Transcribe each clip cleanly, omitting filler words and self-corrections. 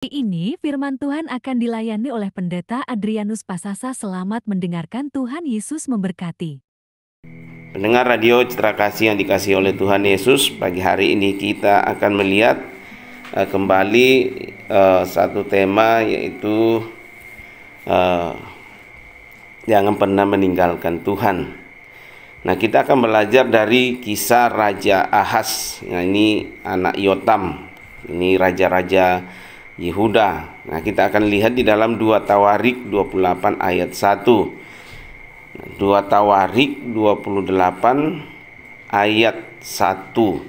Ini firman Tuhan akan dilayani oleh Pendeta Adrianus Pasasa. Selamat mendengarkan. Tuhan Yesus memberkati. Pendengar radio Citra Kasih yang dikasihi oleh Tuhan Yesus, pagi hari ini kita akan melihat kembali satu tema, yaitu jangan pernah meninggalkan Tuhan. Nah, kita akan belajar dari kisah Raja Ahaz. Nah, ini anak Yotam, ini raja-raja Yehuda. Nah, kita akan lihat di dalam 2 Tawarik 28 ayat 1. 2 Tawarik 28 ayat 1.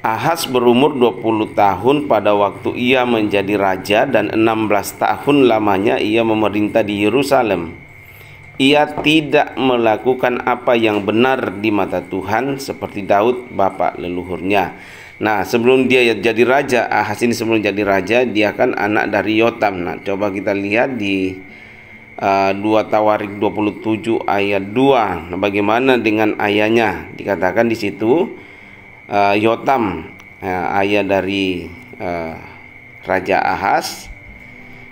Ahaz berumur 20 tahun pada waktu ia menjadi raja, dan 16 tahun lamanya ia memerintah di Yerusalem. Ia tidak melakukan apa yang benar di mata Tuhan seperti Daud bapa leluhurnya. Nah, sebelum dia jadi raja, Ahaz ini sebelum jadi raja, dia kan anak dari Yotam. Nah, coba kita lihat di 2 Tawarik 27 ayat 2. Nah, bagaimana dengan ayahnya? Dikatakan di situ Yotam, ayah dari Raja Ahaz,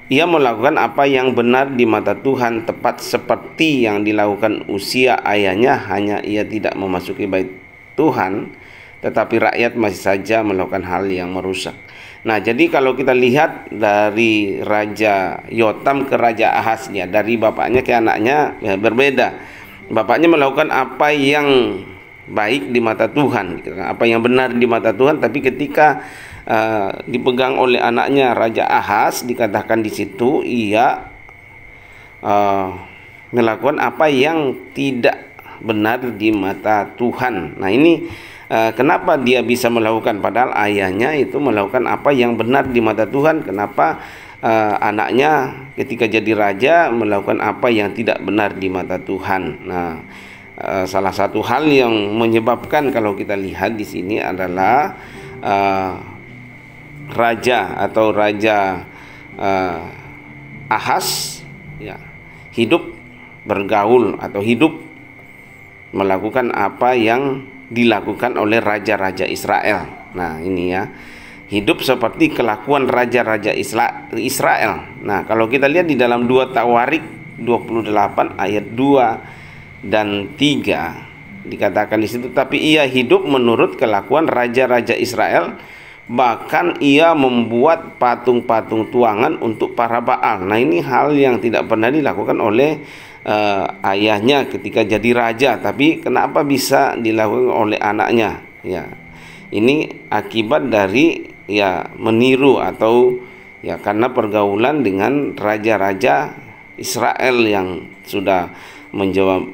ia melakukan apa yang benar di mata Tuhan, tepat seperti yang dilakukan Uzia ayahnya, hanya ia tidak memasuki bait Tuhan, tetapi rakyat masih saja melakukan hal yang merusak. Nah, jadi kalau kita lihat dari Raja Yotam ke Raja Ahaz, ya, dari bapaknya ke anaknya ya, berbeda. Bapaknya melakukan apa yang baik di mata Tuhan, apa yang benar di mata Tuhan, tapi ketika dipegang oleh anaknya Raja Ahaz, dikatakan di situ ia melakukan apa yang tidak benar di mata Tuhan. Nah, ini kenapa dia bisa melakukan, padahal ayahnya itu melakukan apa yang benar di mata Tuhan? Kenapa anaknya ketika jadi raja melakukan apa yang tidak benar di mata Tuhan? Nah, salah satu hal yang menyebabkan, kalau kita lihat di sini adalah raja Ahaz, ya, hidup bergaul atau hidup melakukan apa yang dilakukan oleh raja-raja Israel. Nah, ini ya, hidup seperti kelakuan raja-raja Israel. Nah, kalau kita lihat di dalam 2 Tawarik 28 ayat 2 dan 3, dikatakan di situ, tapi ia hidup menurut kelakuan raja-raja Israel, bahkan ia membuat patung-patung tuangan untuk para Baal. Nah, ini hal yang tidak pernah dilakukan oleh ayahnya ketika jadi raja, tapi kenapa bisa dilakukan oleh anaknya? Ya, ini akibat dari meniru atau karena pergaulan dengan raja-raja Israel yang sudah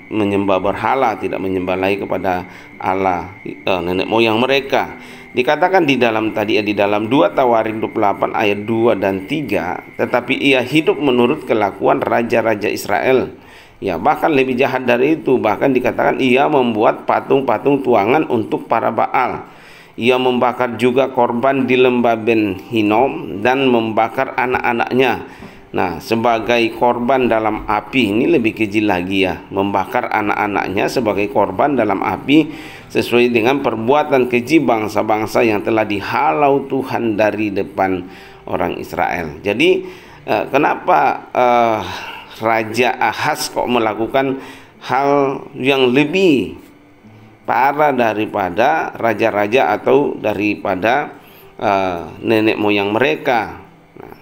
menyembah berhala, tidak menyembah lagi kepada Allah nenek moyang mereka. Dikatakan di dalam 2 Tawarik 28 ayat 2 dan 3, tetapi ia hidup menurut kelakuan raja-raja Israel. Ya, bahkan lebih jahat dari itu. Bahkan dikatakan ia membuat patung-patung tuangan untuk para Baal. Ia membakar juga korban di lembah Ben Hinnom dan membakar anak-anaknya. Nah, sebagai korban dalam api, ini lebih keji lagi ya, membakar anak-anaknya sebagai korban dalam api, sesuai dengan perbuatan keji bangsa-bangsa yang telah dihalau Tuhan dari depan orang Israel. Jadi kenapa Raja Ahaz kok melakukan hal yang lebih parah daripada raja-raja atau daripada nenek moyang mereka? Nah,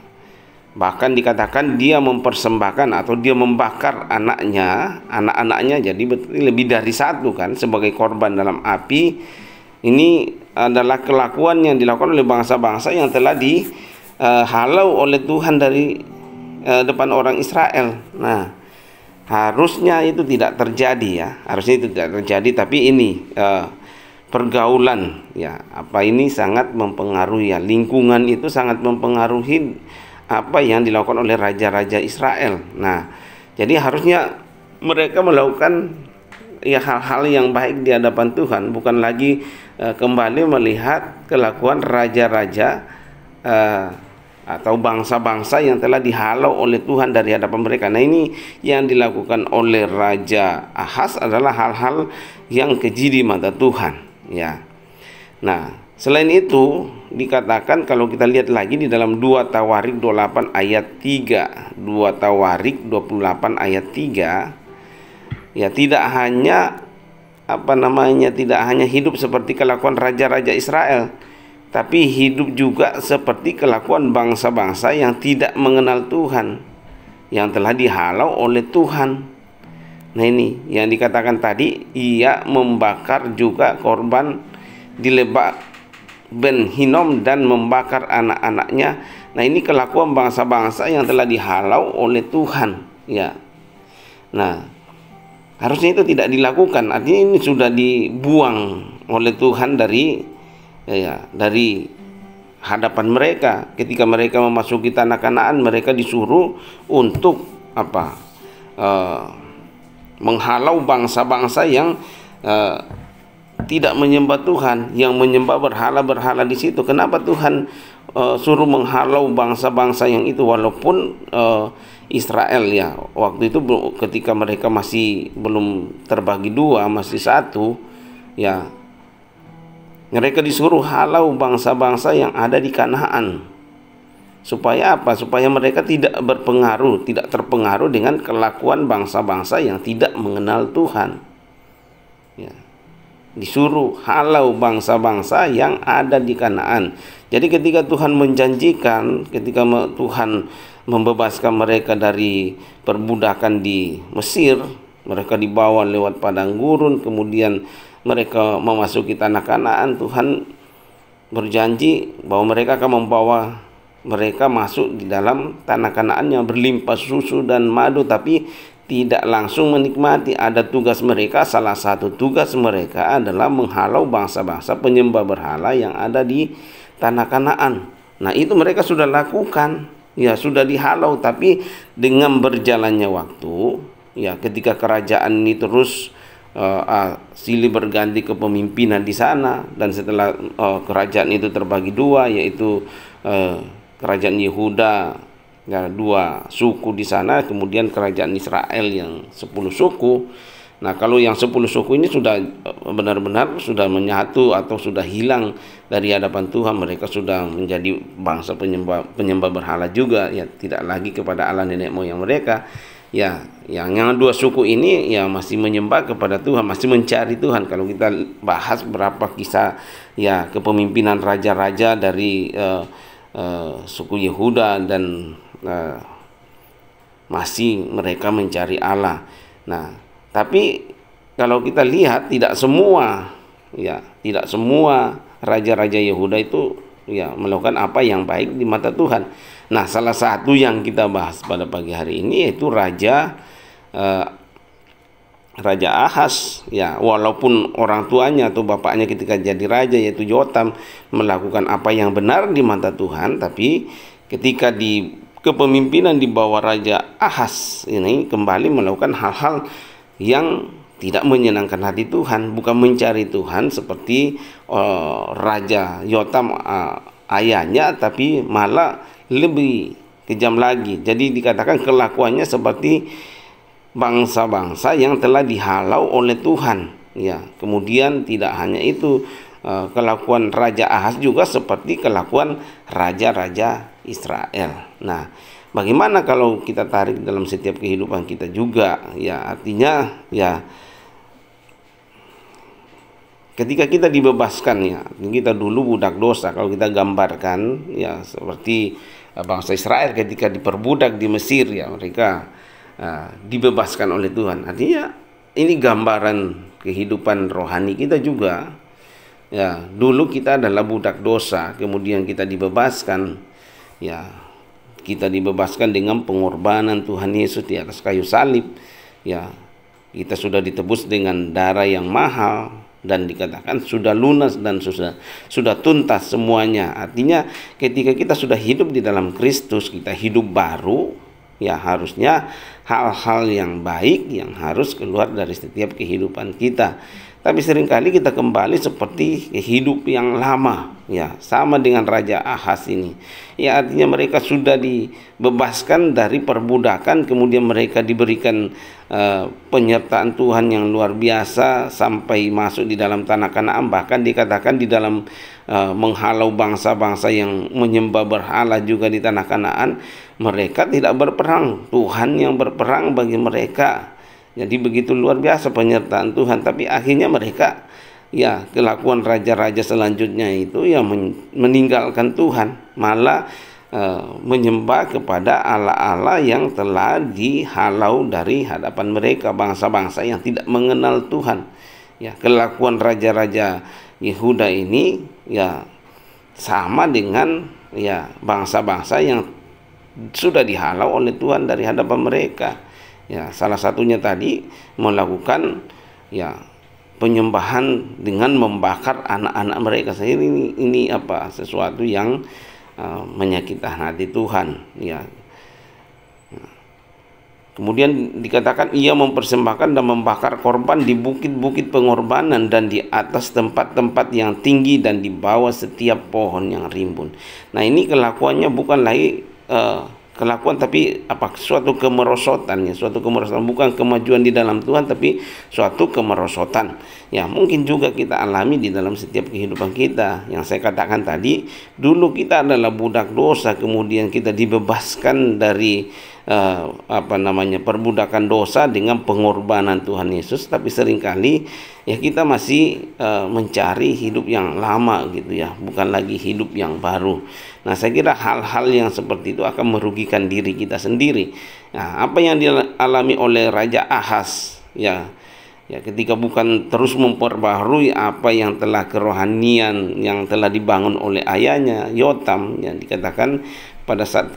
bahkan dikatakan dia mempersembahkan atau dia membakar anak-anaknya, jadi lebih dari satu kan, sebagai korban dalam api. Ini adalah kelakuan yang dilakukan oleh bangsa-bangsa yang telah dihalau oleh Tuhan dari depan orang Israel. Nah, harusnya itu tidak terjadi ya, tapi ini pergaulan ya, ini sangat mempengaruhi ya, lingkungan itu sangat mempengaruhi apa yang dilakukan oleh raja-raja Israel. Nah, jadi harusnya mereka melakukan hal-hal yang baik di hadapan Tuhan, bukan lagi kembali melihat kelakuan raja-raja atau bangsa-bangsa yang telah dihalau oleh Tuhan dari hadapan mereka. Nah, ini yang dilakukan oleh Raja Ahaz adalah hal-hal yang keji di mata Tuhan, ya. Nah, Selain itu, dikatakan kalau kita lihat lagi di dalam 2 Tawarik 28 ayat 3, 2 Tawarik 28 ayat 3, ya tidak hanya tidak hanya hidup seperti kelakuan raja-raja Israel, tapi hidup juga seperti kelakuan bangsa-bangsa yang tidak mengenal Tuhan, yang telah dihalau oleh Tuhan. Nah, ini yang dikatakan tadi, ia membakar juga korban di Lebak Ben Hinom dan membakar anak-anaknya. Nah, ini kelakuan bangsa-bangsa yang telah dihalau oleh Tuhan, ya. Nah, harusnya itu tidak dilakukan. Artinya ini sudah dibuang oleh Tuhan dari hadapan mereka. Ketika mereka memasuki tanah Kanaan, mereka disuruh untuk menghalau bangsa-bangsa yang tidak menyembah Tuhan, yang menyembah berhala-berhala di situ. Kenapa Tuhan suruh menghalau bangsa-bangsa yang itu, walaupun Israel ya waktu itu ketika mereka masih belum terbagi dua, masih satu, ya mereka disuruh halau bangsa-bangsa yang ada di Kanaan. Supaya apa? Supaya mereka tidak terpengaruh dengan kelakuan bangsa-bangsa yang tidak mengenal Tuhan. Ya. Disuruh halau bangsa-bangsa yang ada di Kanaan. Jadi ketika Tuhan menjanjikan, ketika Tuhan membebaskan mereka dari perbudakan di Mesir, mereka dibawa lewat padang gurun, kemudian mereka memasuki tanah Kanaan, Tuhan berjanji bahwa mereka akan membawa mereka masuk di dalam tanah Kanaan yang berlimpah susu dan madu, tapi tidak langsung menikmati. Ada tugas mereka, salah satu tugas mereka adalah menghalau bangsa-bangsa penyembah berhala yang ada di tanah Kanaan. Nah, itu mereka sudah lakukan, ya sudah dihalau. Tapi dengan berjalannya waktu, ya ketika kerajaan ini terus silih berganti kepemimpinan di sana, dan setelah kerajaan itu terbagi dua, yaitu kerajaan Yehuda, ya, 2 suku di sana, kemudian kerajaan Israel yang 10 suku. Nah, kalau yang 10 suku ini sudah benar-benar sudah menyatu atau sudah hilang dari hadapan Tuhan, mereka sudah menjadi bangsa penyembah berhala juga, ya tidak lagi kepada Allah nenek moyang mereka. Ya, yang 2 suku ini ya masih menyembah kepada Tuhan, masih mencari Tuhan. Kalau kita bahas berapa kisah ya kepemimpinan raja-raja dari suku Yehuda, dan masih mereka mencari Allah. Nah, tapi kalau kita lihat tidak semua raja-raja Yehuda itu ya melakukan apa yang baik di mata Tuhan. Nah, salah satu yang kita bahas pada pagi hari ini yaitu Raja Ahas, ya walaupun orang tuanya atau bapaknya ketika jadi raja yaitu Yotam melakukan apa yang benar di mata Tuhan, tapi ketika di kepemimpinan di bawah Raja Ahas ini kembali melakukan hal-hal yang tidak menyenangkan hati Tuhan, bukan mencari Tuhan seperti Raja Yotam ayahnya, tapi malah lebih kejam lagi. Jadi dikatakan kelakuannya seperti bangsa-bangsa yang telah dihalau oleh Tuhan. Ya, kemudian tidak hanya itu, kelakuan Raja Ahas juga seperti kelakuan raja-raja Israel. Nah, bagaimana kalau kita tarik dalam setiap kehidupan kita juga? Ya, artinya ya ketika kita dibebaskan, ya kita dulu budak dosa. Kalau kita gambarkan ya seperti bangsa Israel ketika diperbudak di Mesir, ya mereka dibebaskan oleh Tuhan. Artinya ini gambaran kehidupan rohani kita juga. Ya, dulu kita adalah budak dosa, kemudian kita dibebaskan. Ya, kita dibebaskan dengan pengorbanan Tuhan Yesus di atas kayu salib. Ya, kita sudah ditebus dengan darah yang mahal, dan dikatakan sudah lunas dan sudah tuntas semuanya. Artinya ketika kita sudah hidup di dalam Kristus, kita hidup baru, ya harusnya hal-hal yang baik yang harus keluar dari setiap kehidupan kita. Tapi seringkali kita kembali seperti hidup yang lama, ya, sama dengan Raja Ahaz ini. Ya, artinya mereka sudah dibebaskan dari perbudakan, kemudian mereka diberikan penyertaan Tuhan yang luar biasa sampai masuk di dalam tanah Kanaan. Bahkan dikatakan di dalam menghalau bangsa-bangsa yang menyembah berhala juga di tanah Kanaan, mereka tidak berperang, Tuhan yang berperang bagi mereka. Jadi begitu luar biasa penyertaan Tuhan. Tapi akhirnya mereka, ya, kelakuan raja-raja selanjutnya itu ya meninggalkan Tuhan, malah menyembah kepada Allah-Allah yang telah dihalau dari hadapan mereka, bangsa-bangsa yang tidak mengenal Tuhan. Ya, kelakuan raja-raja Yehuda ini ya sama dengan ya bangsa-bangsa yang sudah dihalau oleh Tuhan dari hadapan mereka. Ya, salah satunya tadi melakukan ya penyembahan dengan membakar anak-anak mereka sendiri. Ini apa, sesuatu yang menyakitkan hati Tuhan, ya. Kemudian dikatakan ia mempersembahkan dan membakar korban di bukit-bukit pengorbanan dan di atas tempat-tempat yang tinggi dan di bawah setiap pohon yang rimbun. Nah, ini kelakuannya bukan lagi kelakuan, tapi apa, suatu kemerosotan, ya, suatu kemerosotan, bukan kemajuan di dalam Tuhan, tapi suatu kemerosotan. Ya, mungkin juga kita alami di dalam setiap kehidupan kita. Yang saya katakan tadi, dulu kita adalah budak dosa, kemudian kita dibebaskan dari perbudakan dosa dengan pengorbanan Tuhan Yesus. Tapi seringkali ya kita masih mencari hidup yang lama gitu ya, bukan lagi hidup yang baru. Nah, saya kira hal-hal yang seperti itu akan merugikan diri kita sendiri. Nah, apa yang dialami oleh Raja Ahaz, ya ketika bukan terus memperbaharui apa yang telah kerohanian yang telah dibangun oleh ayahnya Yotam, yang dikatakan pada saat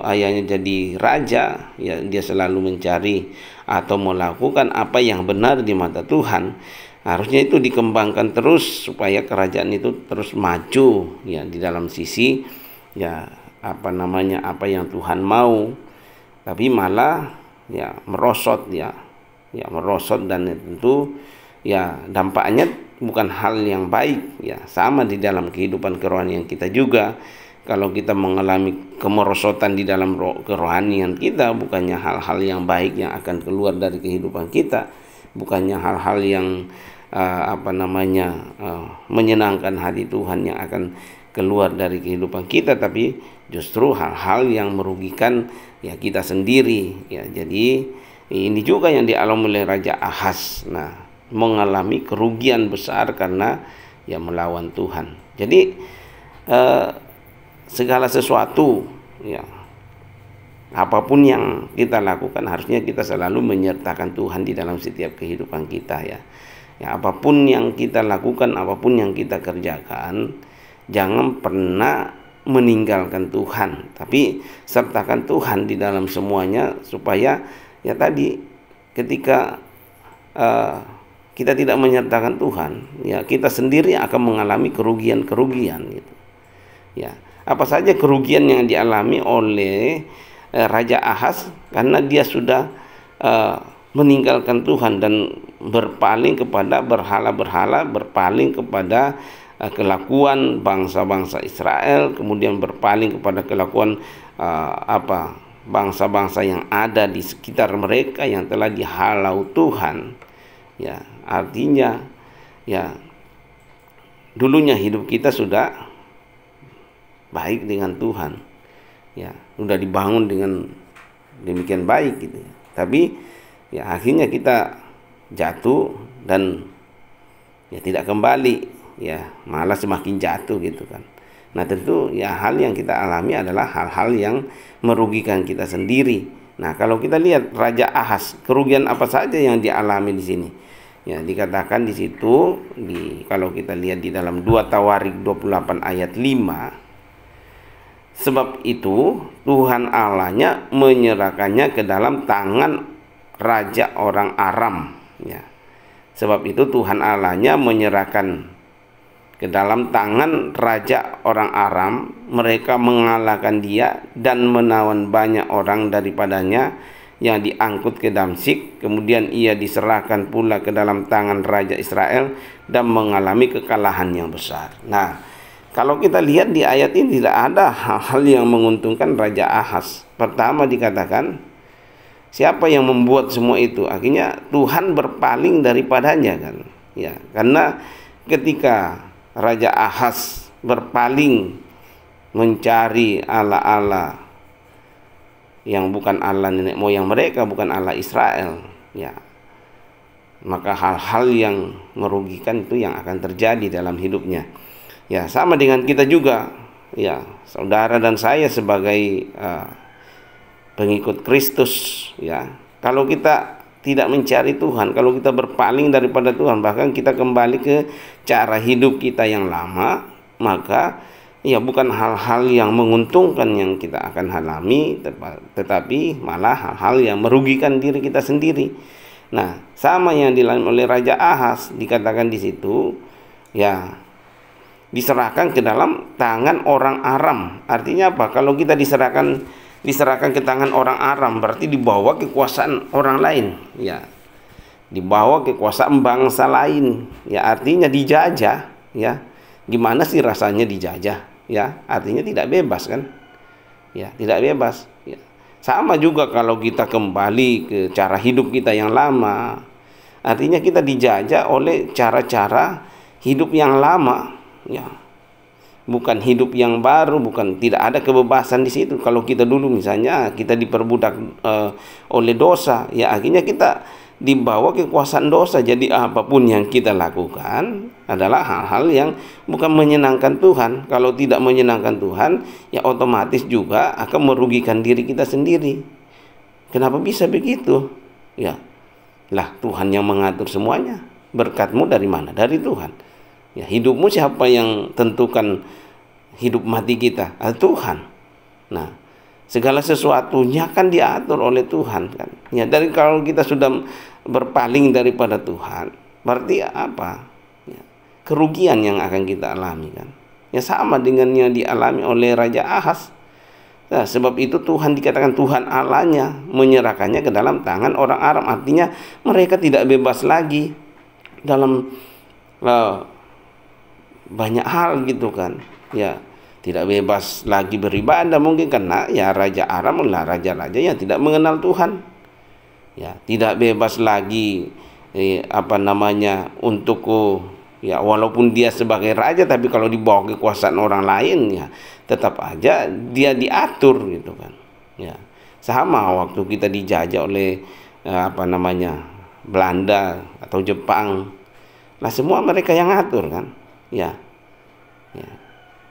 ayahnya jadi raja, ya dia selalu mencari atau melakukan apa yang benar di mata Tuhan. Harusnya itu dikembangkan terus supaya kerajaan itu terus maju, ya, di dalam sisi ya apa yang Tuhan mau. Tapi malah ya merosot, merosot, dan tentu ya dampaknya bukan hal yang baik, ya. Sama di dalam kehidupan kerohanian kita juga. Kalau kita mengalami kemerosotan di dalam kerohanian kita, bukannya hal-hal yang baik yang akan keluar dari kehidupan kita, bukannya hal-hal yang menyenangkan hati Tuhan yang akan keluar dari kehidupan kita, tapi justru hal-hal yang merugikan ya kita sendiri, ya. Jadi ini juga yang dialami oleh Raja Ahaz. Nah, mengalami kerugian besar karena ya melawan Tuhan. Jadi segala sesuatu, ya, apapun yang kita lakukan harusnya kita selalu menyertakan Tuhan di dalam setiap kehidupan kita, ya. Ya, apapun yang kita lakukan, apapun yang kita kerjakan, jangan pernah meninggalkan Tuhan, tapi sertakan Tuhan di dalam semuanya, supaya ya tadi ketika kita tidak menyertakan Tuhan, ya kita sendiri akan mengalami kerugian-kerugian gitu. Ya, apa saja kerugian yang dialami oleh Raja Ahaz karena dia sudah meninggalkan Tuhan dan berpaling kepada berhala-berhala, berpaling kepada kelakuan bangsa-bangsa Israel, kemudian berpaling kepada kelakuan bangsa-bangsa yang ada di sekitar mereka yang telah dihalau Tuhan. Ya, artinya ya dulunya hidup kita sudah baik dengan Tuhan, ya sudah dibangun dengan demikian baik gitu. Tapi ya akhirnya kita jatuh dan ya tidak kembali, ya malah semakin jatuh gitu kan. Nah, tentu ya hal yang kita alami adalah hal-hal yang merugikan kita sendiri. Nah, kalau kita lihat Raja Ahaz, kerugian apa saja yang dialami di sini? Ya, dikatakan di situ kalau kita lihat di dalam 2 Tawarik 28 ayat 5, sebab itu Tuhan Allahnya menyerahkannya ke dalam tangan raja orang Aram, ya. Sebab itu Tuhan Allahnya menyerahkan ke dalam tangan raja orang Aram, mereka mengalahkan dia dan menawan banyak orang daripadanya yang diangkut ke Damsyik. Kemudian ia diserahkan pula ke dalam tangan raja Israel dan mengalami kekalahan yang besar. Nah, Kalau kita lihat di ayat ini tidak ada hal-hal yang menguntungkan Raja Ahaz. Pertama dikatakan, siapa yang membuat semua itu? Akhirnya Tuhan berpaling daripadanya kan. Ya, karena ketika Raja Ahaz berpaling mencari Allah-Allah yang bukan Allah nenek moyang mereka, bukan Allah Israel, ya, maka hal-hal yang merugikan itu yang akan terjadi dalam hidupnya. Ya, sama dengan kita juga, ya, saudara dan saya sebagai pengikut Kristus, ya. Kalau kita tidak mencari Tuhan, kalau kita berpaling daripada Tuhan, bahkan kita kembali ke cara hidup kita yang lama, maka ya bukan hal-hal yang menguntungkan yang kita akan alami, tetapi malah hal-hal yang merugikan diri kita sendiri. Nah, sama yang dilakukan oleh Raja Ahaz, dikatakan di situ, ya, diserahkan ke dalam tangan orang Aram. Artinya apa? Kalau kita diserahkan ke tangan orang Aram, berarti dibawa kekuasaan orang lain, ya, dibawa kekuasaan bangsa lain, ya, artinya dijajah, ya. Gimana sih rasanya dijajah, ya? Artinya tidak bebas kan, ya, tidak bebas, ya. Sama juga kalau kita kembali ke cara hidup kita yang lama, artinya kita dijajah oleh cara-cara hidup yang lama, ya, bukan hidup yang baru, bukan, tidak ada kebebasan di situ. Kalau kita dulu misalnya kita diperbudak oleh dosa, ya, akhirnya kita dibawa kekuasaan dosa. Jadi apapun yang kita lakukan adalah hal-hal yang bukan menyenangkan Tuhan. Kalau tidak menyenangkan Tuhan, ya otomatis juga akan merugikan diri kita sendiri. Kenapa bisa begitu? Ya, lah Tuhan yang mengatur semuanya. Berkatmu dari mana? Dari Tuhan. Ya, hidupmu siapa yang tentukan hidup mati kita? Tuhan. Nah, segala sesuatunya kan diatur oleh Tuhan kan. Ya, dari kalau kita sudah berpaling daripada Tuhan, berarti apa? Ya, kerugian yang akan kita alami kan. Ya, sama dengan yang dialami oleh Raja Ahaz. Nah, sebab itu Tuhan dikatakan Tuhan Allahnya menyerahkannya ke dalam tangan orang Aram. Artinya mereka tidak bebas lagi dalam banyak hal gitu kan. Ya, tidak bebas lagi beribadah mungkin karena ya Raja Aram adalah raja-raja yang tidak mengenal Tuhan. Ya, tidak bebas lagi untuk ya, walaupun dia sebagai raja, tapi kalau di bawah kekuasaan orang lain, ya tetap aja dia diatur gitu kan. Ya, sama waktu kita dijajah oleh Belanda atau Jepang, lah semua mereka yang ngatur kan. Ya, ya,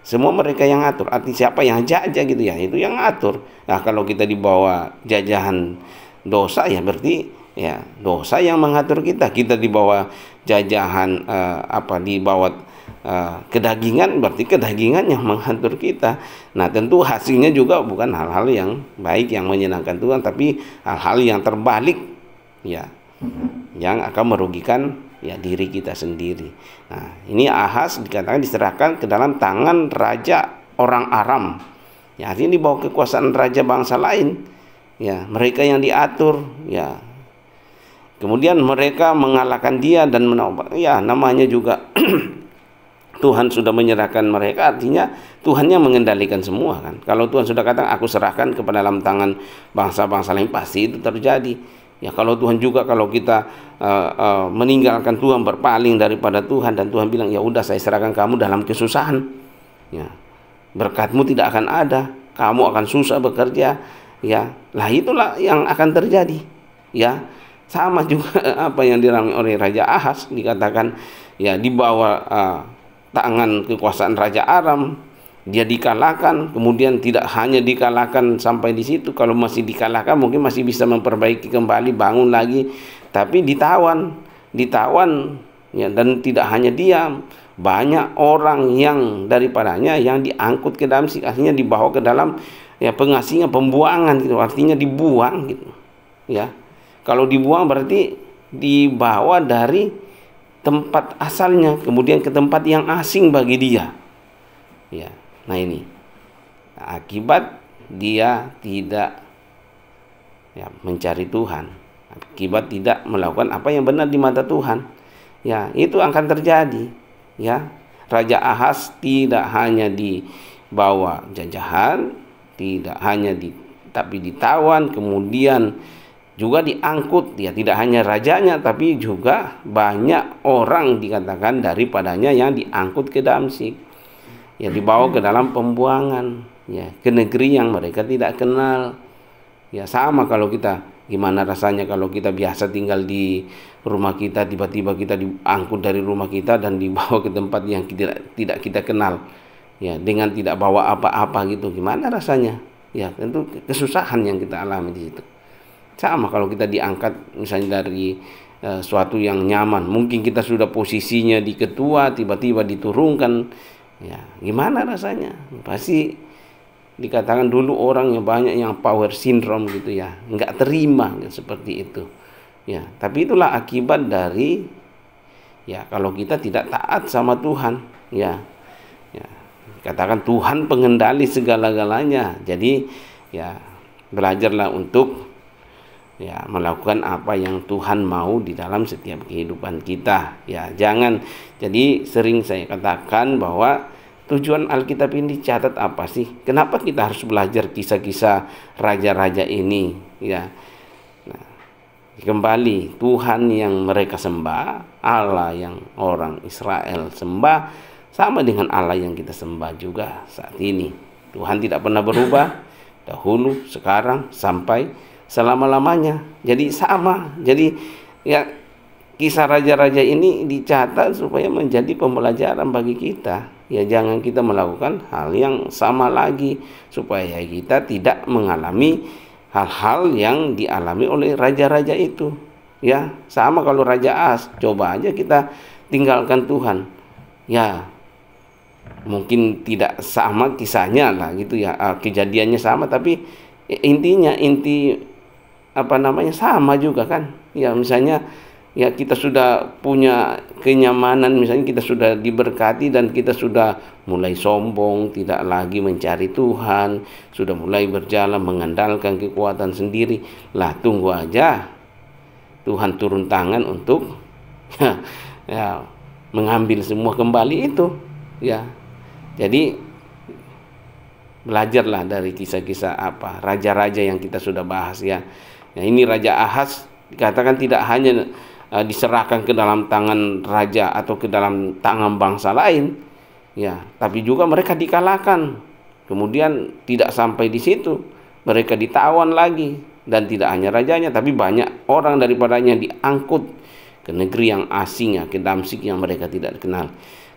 semua mereka yang ngatur. Arti siapa yang jajah gitu ya, itu yang ngatur. Nah, kalau kita dibawa jajahan dosa, ya berarti ya dosa yang mengatur kita. Kita dibawa jajahan dibawa kedagingan, berarti kedagingan yang mengatur kita. Nah, tentu hasilnya juga bukan hal-hal yang baik yang menyenangkan Tuhan, tapi hal-hal yang terbalik, ya, yang akan merugikan ya diri kita sendiri. Nah, ini Ahaz dikatakan diserahkan ke dalam tangan raja orang Aram. Ya, artinya dibawa kekuasaan raja bangsa lain. Ya, mereka yang diatur, ya. Kemudian mereka mengalahkan dia dan ya, namanya juga Tuhan sudah menyerahkan mereka, artinya Tuhan yang mengendalikan semua kan. Kalau Tuhan sudah katakan aku serahkan kepada dalam tangan bangsa-bangsa lain, pasti itu terjadi. Ya, kalau Tuhan juga, kalau kita meninggalkan Tuhan, berpaling daripada Tuhan, dan Tuhan bilang ya udah saya serahkan kamu dalam kesusahan, ya, berkatmu tidak akan ada, kamu akan susah bekerja, ya, lah itulah yang akan terjadi. Ya, sama juga apa yang dialami oleh Raja Ahaz, dikatakan ya di bawah tangan kekuasaan Raja Aram, dia dikalahkan. Kemudian tidak hanya dikalahkan sampai di situ, kalau masih dikalahkan mungkin masih bisa memperbaiki kembali, bangun lagi, tapi ditawan ya, dan tidak hanya dia, banyak orang yang daripadanya yang diangkut ke dalam akhirnya dibawa ke dalam ya pengasingan, pembuangan gitu, artinya dibuang gitu. Ya, kalau dibuang berarti dibawa dari tempat asalnya kemudian ke tempat yang asing bagi dia. Ya, nah ini akibat dia tidak ya mencari Tuhan, akibat tidak melakukan apa yang benar di mata Tuhan. Ya, itu akan terjadi. Ya, Raja Ahaz tidak hanya dibawa jajahan, tidak hanya tapi ditawan, kemudian juga diangkut, ya tidak hanya rajanya tapi juga banyak orang dikatakan daripadanya yang diangkut ke Damsyik, ya dibawa ke dalam pembuangan, ya ke negeri yang mereka tidak kenal. Ya sama kalau kita, gimana rasanya kalau kita biasa tinggal di rumah kita, tiba-tiba kita diangkut dari rumah kita dan dibawa ke tempat yang tidak kita kenal, ya dengan tidak bawa apa-apa gitu, gimana rasanya? Ya tentu kesusahan yang kita alami di situ. Sama kalau kita diangkat misalnya dari suatu yang nyaman, mungkin kita sudah posisinya di ketua, tiba-tiba diturunkan, ya gimana rasanya? Pasti dikatakan dulu orang yang banyak yang power syndrome gitu ya, nggak terima gitu, seperti itu. Ya, tapi itulah akibat dari ya kalau kita tidak taat sama Tuhan, ya. Ya, katakan Tuhan pengendali segala-galanya. Jadi ya belajarlah untuk ya melakukan apa yang Tuhan mau di dalam setiap kehidupan kita. Ya, jangan, jadi sering saya katakan bahwa tujuan Alkitab ini dicatat apa sih? Kenapa kita harus belajar kisah-kisah raja-raja ini? Ya. Nah, kembali Tuhan yang mereka sembah, Allah yang orang Israel sembah, sama dengan Allah yang kita sembah juga saat ini. Tuhan tidak pernah berubah, dahulu, sekarang, sampai selama-lamanya. Jadi sama. Jadi ya kisah raja-raja ini dicatat supaya menjadi pembelajaran bagi kita. Ya jangan kita melakukan hal yang sama lagi, supaya kita tidak mengalami hal-hal yang dialami oleh raja-raja itu. Ya sama kalau Raja Ahaz, coba aja kita tinggalkan Tuhan. Ya mungkin tidak sama kisahnya lah gitu ya, kejadiannya sama, tapi inti sama juga kan. Ya misalnya ya kita sudah punya kenyamanan, misalnya kita sudah diberkati dan kita sudah mulai sombong, tidak lagi mencari Tuhan, sudah mulai berjalan mengandalkan kekuatan sendiri. Lah tunggu aja Tuhan turun tangan untuk ya mengambil semua kembali itu. Ya. Jadi belajarlah dari kisah-kisah raja-raja yang kita sudah bahas ya. Nah, ini Raja Ahaz dikatakan tidak hanya diserahkan ke dalam tangan raja atau ke dalam tangan bangsa lain, ya, tapi juga mereka dikalahkan. Kemudian tidak sampai di situ, mereka ditawan lagi, dan tidak hanya rajanya, tapi banyak orang daripadanya diangkut ke negeri yang asing, ya, ke Damsyik yang mereka tidak kenal.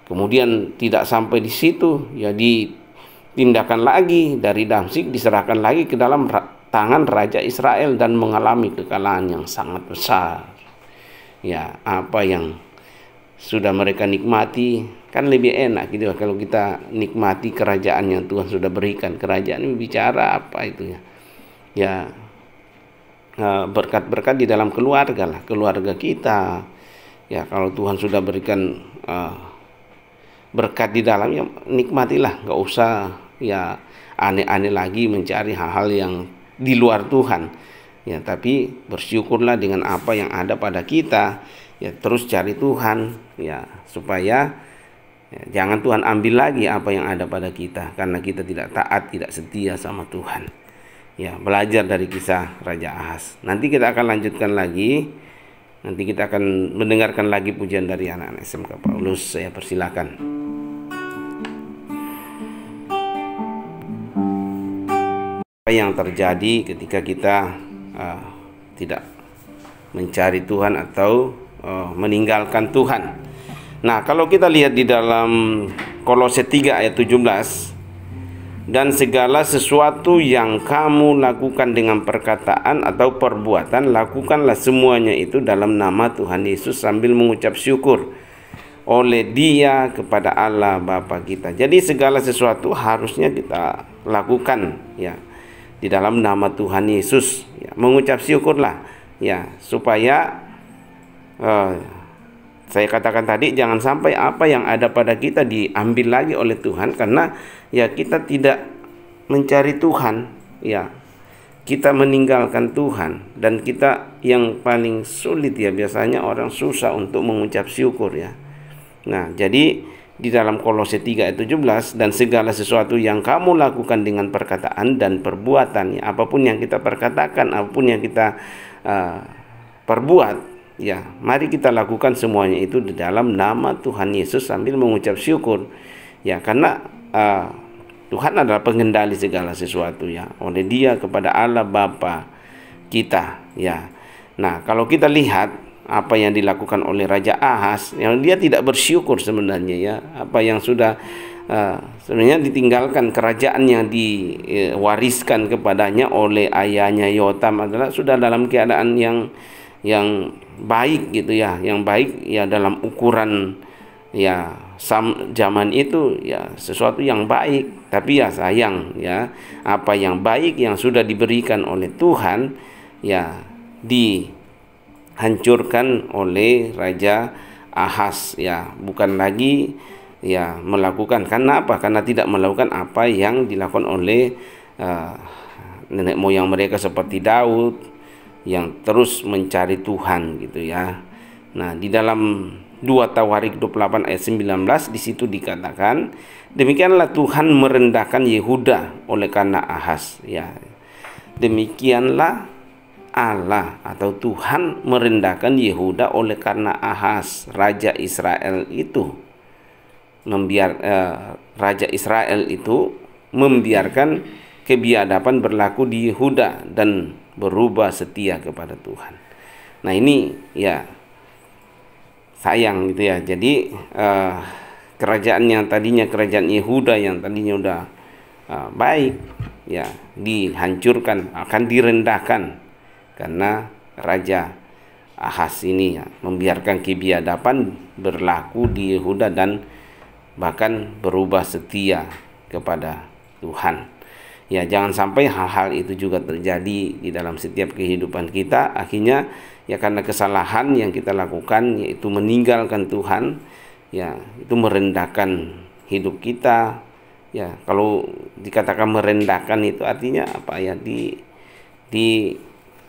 Kemudian tidak sampai di situ, ya ditindakan lagi dari Damsyik, diserahkan lagi ke dalam tangan Raja Israel dan mengalami kekalahan yang sangat besar. Ya, apa yang sudah mereka nikmati kan lebih enak gitu kalau kita nikmati kerajaan yang Tuhan sudah berikan. Kerajaan ini bicara apa itu ya? Ya, berkat-berkat di dalam keluarga lah, keluarga kita. Ya, kalau Tuhan sudah berikan berkat di dalamnya, nikmatilah, nggak usah ya aneh-aneh lagi mencari hal-hal yang di luar Tuhan, ya, tapi bersyukurlah dengan apa yang ada pada kita, ya, terus cari Tuhan, ya, supaya ya, jangan Tuhan ambil lagi apa yang ada pada kita karena kita tidak taat, tidak setia sama Tuhan. Ya, belajar dari kisah Raja Ahaz. Nanti kita akan lanjutkan lagi. Nanti kita akan mendengarkan lagi pujian dari anak-anak SMK Paulus. Saya persilakan. Yang terjadi ketika kita tidak mencari Tuhan atau meninggalkan Tuhan. Nah, kalau kita lihat di dalam Kolose 3 ayat 17, dan segala sesuatu yang kamu lakukan dengan perkataan atau perbuatan, lakukanlah semuanya itu dalam nama Tuhan Yesus sambil mengucap syukur oleh Dia kepada Allah Bapa kita. Jadi segala sesuatu harusnya kita lakukan ya di dalam nama Tuhan Yesus, ya, mengucap syukurlah, ya, supaya saya katakan tadi jangan sampai apa yang ada pada kita diambil lagi oleh Tuhan karena ya kita tidak mencari Tuhan, ya, kita meninggalkan Tuhan, dan kita yang paling sulit ya biasanya orang susah untuk mengucap syukur ya. Nah, jadi di dalam Kolose 3 ayat 17, dan segala sesuatu yang kamu lakukan dengan perkataan dan perbuatan, ya, apapun yang kita perkatakan, apapun yang kita perbuat, ya, mari kita lakukan semuanya itu di dalam nama Tuhan Yesus sambil mengucap syukur, ya, karena Tuhan adalah pengendali segala sesuatu, ya, oleh Dia kepada Allah Bapa kita, ya. Nah, kalau kita lihat apa yang dilakukan oleh Raja Ahaz, yang dia tidak bersyukur sebenarnya, ya, apa yang sudah sebenarnya ditinggalkan, kerajaan yang diwariskan kepadanya oleh ayahnya Yotam adalah sudah dalam keadaan yang baik gitu, ya, yang baik, ya, dalam ukuran, ya, zaman itu, ya, sesuatu yang baik. Tapi ya sayang, ya, apa yang baik yang sudah diberikan oleh Tuhan, ya, dihancurkan oleh Raja Ahaz, ya, bukan lagi, ya, melakukan. Karena apa? Karena tidak melakukan apa yang dilakukan oleh nenek moyang mereka seperti Daud yang terus mencari Tuhan gitu, ya. Nah, di dalam 2 Tawarik 28 ayat 19 di situ dikatakan, demikianlah Tuhan merendahkan Yehuda oleh karena Ahaz, ya. Demikianlah Allah atau Tuhan merendahkan Yehuda oleh karena Ahaz, raja Israel itu Raja Israel itu membiarkan kebiadaban berlaku di Yehuda dan berubah setia kepada Tuhan. Nah, ini, ya, sayang gitu, ya. Jadi kerajaan yang tadinya kerajaan Yehuda yang tadinya udah baik, ya, dihancurkan, akan direndahkan karena Raja Ahaz ini, ya, membiarkan kebiadaban berlaku di Yehuda dan bahkan berubah setia kepada Tuhan. Ya, jangan sampai hal-hal itu juga terjadi di dalam setiap kehidupan kita. Akhirnya, ya, karena kesalahan yang kita lakukan, yaitu meninggalkan Tuhan, ya, itu merendahkan hidup kita. Ya, kalau dikatakan merendahkan itu artinya apa, ya,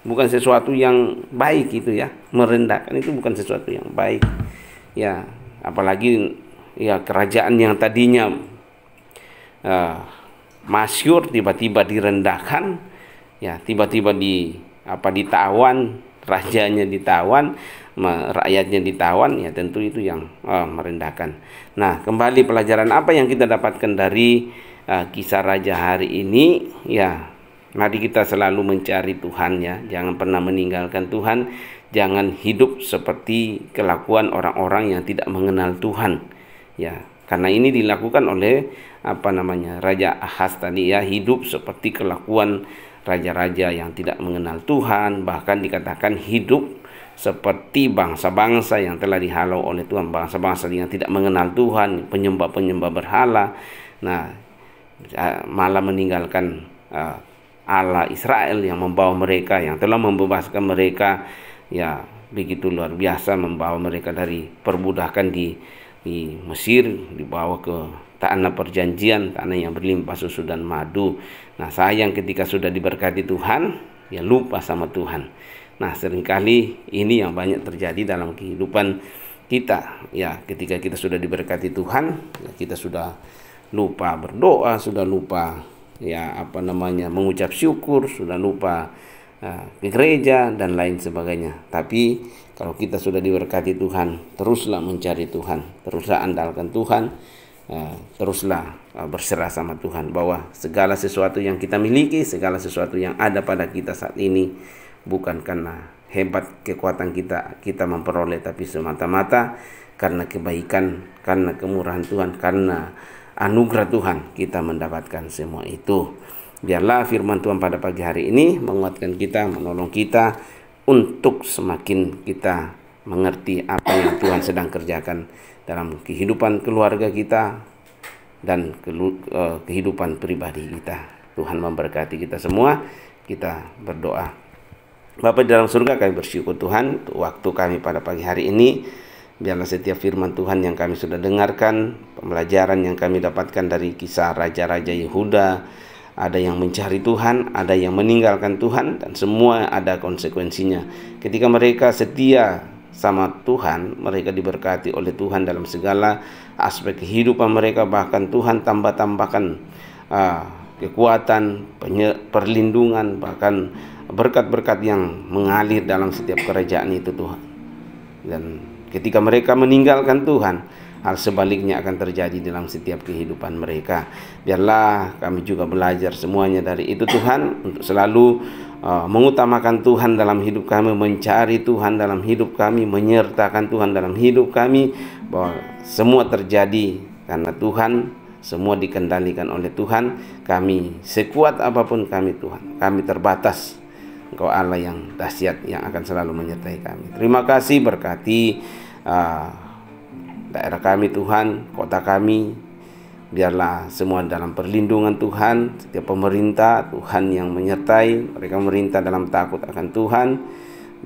bukan sesuatu yang baik itu, ya. Merendahkan itu bukan sesuatu yang baik, ya, apalagi, ya, kerajaan yang tadinya masyhur tiba-tiba direndahkan, ya, tiba-tiba ditawan, rajanya ditawan, rakyatnya ditawan, ya, tentu itu yang merendahkan. Nah, kembali pelajaran apa yang kita dapatkan dari kisah raja hari ini, ya, mari kita selalu mencari Tuhan, ya, jangan pernah meninggalkan Tuhan, jangan hidup seperti kelakuan orang-orang yang tidak mengenal Tuhan, ya, karena ini dilakukan oleh Raja Ahaz tadi, ya, hidup seperti kelakuan raja-raja yang tidak mengenal Tuhan, bahkan dikatakan hidup seperti bangsa-bangsa yang telah dihalau oleh Tuhan, bangsa-bangsa yang tidak mengenal Tuhan, penyembah-penyembah berhala. Nah, malah meninggalkan Allah Israel yang membawa mereka, yang telah membebaskan mereka, ya, begitu luar biasa, membawa mereka dari perbudakan di Mesir, dibawa ke tanah perjanjian, tanah yang berlimpah susu dan madu. Nah, sayang ketika sudah diberkati Tuhan, ya, lupa sama Tuhan. Nah, seringkali ini yang banyak terjadi dalam kehidupan kita, ya, ketika kita sudah diberkati Tuhan, ya, kita sudah lupa berdoa, sudah lupa, ya, mengucap syukur, sudah lupa ke gereja dan lain sebagainya. Tapi kalau kita sudah diberkati Tuhan, teruslah mencari Tuhan, teruslah andalkan Tuhan, teruslah berserah sama Tuhan, bahwa segala sesuatu yang kita miliki, segala sesuatu yang ada pada kita saat ini, bukan karena hebat kekuatan kita memperoleh, tapi semata-mata karena kebaikan, karena kemurahan Tuhan, karena anugerah Tuhan kita mendapatkan semua itu. Biarlah firman Tuhan pada pagi hari ini menguatkan kita, menolong kita untuk semakin kita mengerti apa yang Tuhan sedang kerjakan dalam kehidupan keluarga kita dan kehidupan pribadi kita. Tuhan memberkati kita semua. Kita berdoa. Bapa di dalam surga, kami bersyukur Tuhan untuk waktu kami pada pagi hari ini. Biarlah setiap firman Tuhan yang kami sudah dengarkan, pembelajaran yang kami dapatkan dari kisah raja-raja Yehuda, ada yang mencari Tuhan, ada yang meninggalkan Tuhan, dan semua ada konsekuensinya. Ketika mereka setia sama Tuhan, mereka diberkati oleh Tuhan dalam segala aspek kehidupan mereka, bahkan Tuhan tambahkan kekuatan, perlindungan, bahkan berkat-berkat yang mengalir dalam setiap kerajaan itu Tuhan. Dan ketika mereka meninggalkan Tuhan, hal sebaliknya akan terjadi dalam setiap kehidupan mereka. Biarlah kami juga belajar semuanya dari itu Tuhan, untuk selalu mengutamakan Tuhan dalam hidup kami, mencari Tuhan dalam hidup kami, menyertakan Tuhan dalam hidup kami, bahwa semua terjadi karena Tuhan, semua dikendalikan oleh Tuhan. Kami sekuat apapun kami Tuhan, kami terbatas, Engkau Allah yang dahsyat yang akan selalu menyertai kami. Terima kasih, berkati daerah kami Tuhan, kota kami. Biarlah semua dalam perlindungan Tuhan, setiap pemerintah Tuhan yang menyertai, mereka memerintah dalam takut akan Tuhan.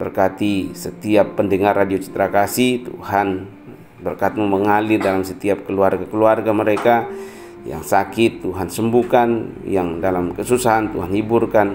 Berkati setiap pendengar Radio Citra Kasih, Tuhan berkat-Mu mengalir dalam setiap keluarga-keluarga mereka. Yang sakit Tuhan sembuhkan, yang dalam kesusahan Tuhan hiburkan.